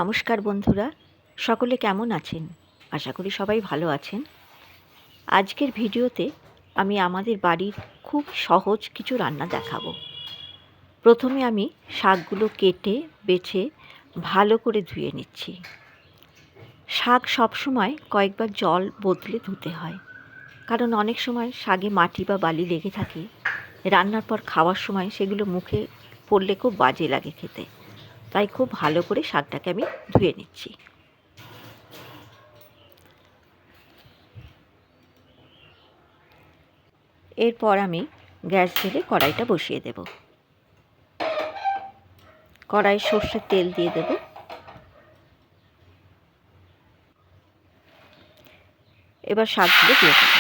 নমস্কার বন্ধুরা, সকলে কেমন আছেন? আশা করি সবাই ভালো আছেন। আজকের ভিডিওতে আমি আমাদের বাড়ির খুব সহজ কিছু রান্না দেখাবো। প্রথমে আমি শাকগুলো কেটে বেছে ভালো করে ধুয়ে নিচ্ছি। শাক সবসময় কয়েকবার জল বদলে ধুতে হয়, কারণ অনেক সময় শাকে মাটি বা বালি লেগে থাকে। রান্নার পর খাওয়ার সময় সেগুলো মুখে পড়লে খুব বাজে লাগে খেতে। তাই খুব ভালো করে শাকটাকে আমি ধুয়ে নিচ্ছি। এরপর আমি গ্যাস জ্বেলে কড়াইটা বসিয়ে দেব। কড়াই সর্ষের তেল দিয়ে দেব। এবার শাকগুলো দিয়ে দেব।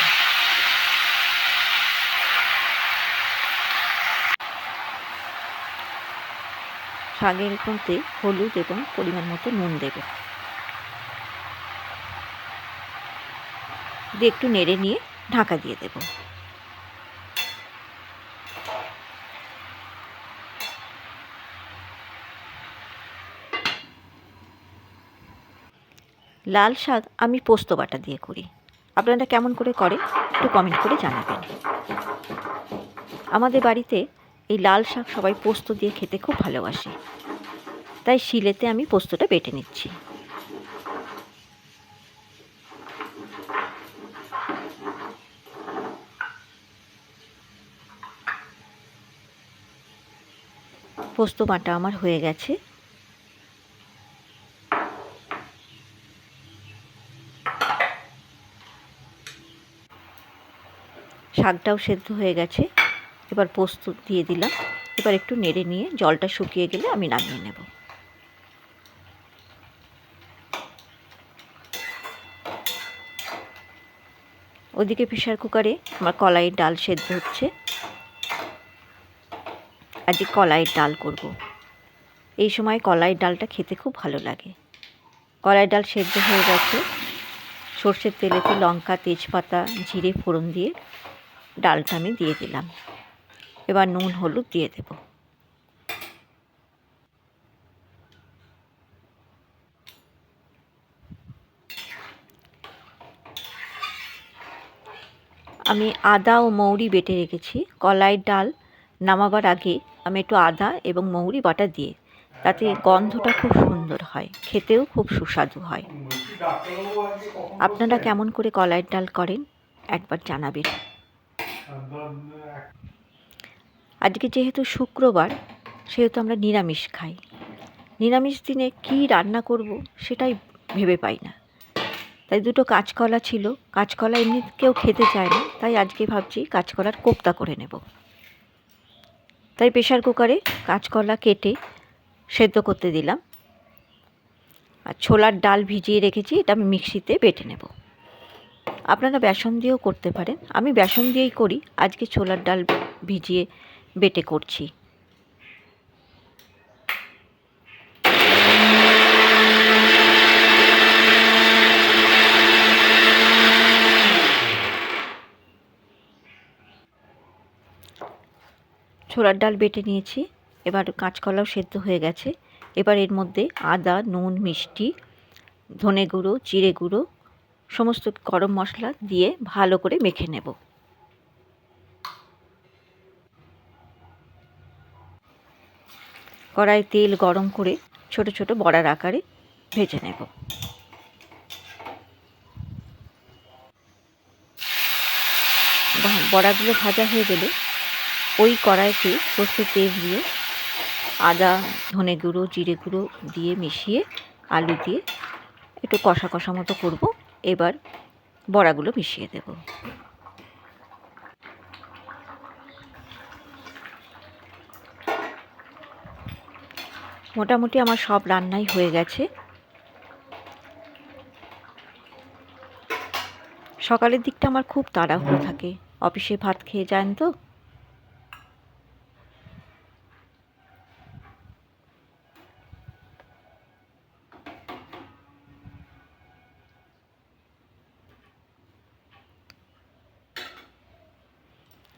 শাকের মধ্যে হলুদ এবং পরিমাণ মতো নুন দেব। দিয়ে একটু নেড়ে নিয়ে ঢাকা দিয়ে দেব। লাল শাক আমি পোস্ত বাটা দিয়ে করি। আপনারা কেমন করে করেন একটু কমেন্ট করে জানাবেন। আমাদের বাড়িতে এই লাল শাক সবাই পোস্ত দিয়ে খেতে খুব ভালোবাসে, তাই শিলেতে আমি পোস্তটা বেটে নিচ্ছি। পোস্ত বাটা আমার হয়ে গেছে। শাকটাও সেদ্ধ হয়ে গেছে। এবার পোস্ত দিয়ে দিলাম। এবার একটু নেড়ে নিয়ে জলটা শুকিয়ে গেলে আমি নামিয়ে নেব। ওদিকে প্রেসার কুকারে আমার কলাইয়ের ডাল সেদ্ধ হচ্ছে। আজকে কলাইয়ের ডাল করব। এই সময় কলাইয়ের ডালটা খেতে খুব ভালো লাগে। কলাইয়ের ডাল সেদ্ধ হয়ে গেছে। সর্ষের তেলেতে লঙ্কা, তেজপাতা, জিরে ফোড়ন দিয়ে ডালটা আমি দিয়ে দিলাম। এবার নুন হলুদ দিয়ে দেব। আমি আদা ও মৌরি বেটে রেখেছি। কলাইয়ের ডাল নামাবার আগে আমি একটু আদা এবং মৌরি বাটা দিয়ে, তাতে গন্ধটা খুব সুন্দর হয়, খেতেও খুব সুস্বাদু হয়। আপনারা কেমন করে কলাইয়ের ডাল করেন একবার জানাবেন। আজকে যেহেতু শুক্রবার, সেহেতু আমরা নিরামিষ খাই। নিরামিষ দিনে কী রান্না করব সেটাই ভেবে পাই না। তাই দুটো কাঁচকলা ছিল। কাঁচকলা এমনি কেউ খেতে চায় না, তাই আজকে ভাবছি কাঁচকলার কোপ্তা করে নেব। তাই প্রেসার কুকারে কাঁচকলা কেটে সেদ্ধ করতে দিলাম। আর ছোলার ডাল ভিজিয়ে রেখেছি, এটা আমি মিক্সিতে বেটে নেব। আপনারা বেসন দিয়েও করতে পারেন, আমি বেসন দিয়েই করি। আজকে ছোলার ডাল ভিজিয়ে বেটে করছি। ছোলার ডাল বেটে নিয়েছি। এবার কাঁচকলাও সেদ্ধ হয়ে গেছে। এবার এর মধ্যে আদা, নুন, মিষ্টি, ধনে গুঁড়ো, জিরে গুঁড়ো, সমস্ত গরম মশলা দিয়ে ভালো করে মেখে নেব। কড়াইয়ে তেল গরম করে ছোট ছোট বড়ার আকারে ভেজে নেব। বড়াগুলো ভাজা হয়ে গেলে ওই কড়াইতে সর্ষের তেল দিয়ে আদা, ধনে গুঁড়ো, জিরে গুঁড়ো দিয়ে মিশিয়ে আলু দিয়ে একটু কষা কষা মতো করব। এবার বড়াগুলো মিশিয়ে দেব। মোটামুটি আমার সব রান্নাই হয়ে গেছে। সকালের দিকটা আমার খুব তাড়াহুড়ো থাকে, অফিসে ভাত খেয়ে যান তো।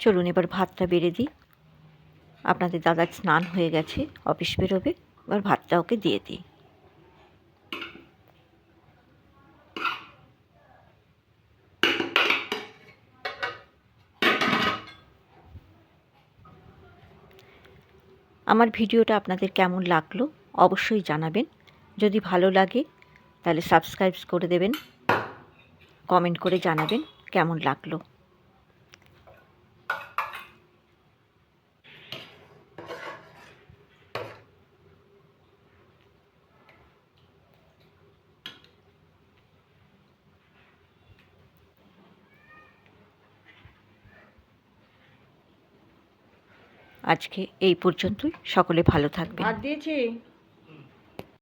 চলুন এবার ভাতটা বেড়ে দিই। আপনাদের দাদার স্নান হয়ে গেছে, অফিস বেরোবে। এবার ভাতটা ওকে দিয়ে দিই। আমার ভিডিওটা আপনাদের কেমন লাগলো অবশ্যই জানাবেন। যদি ভালো লাগে তাহলে সাবস্ক্রাইব করে দেবেন, কমেন্ট করে জানাবেন কেমন লাগলো। আজকে এই পর্যন্তই। সকলে ভালো থাকবেন। ভাত দিয়েছি।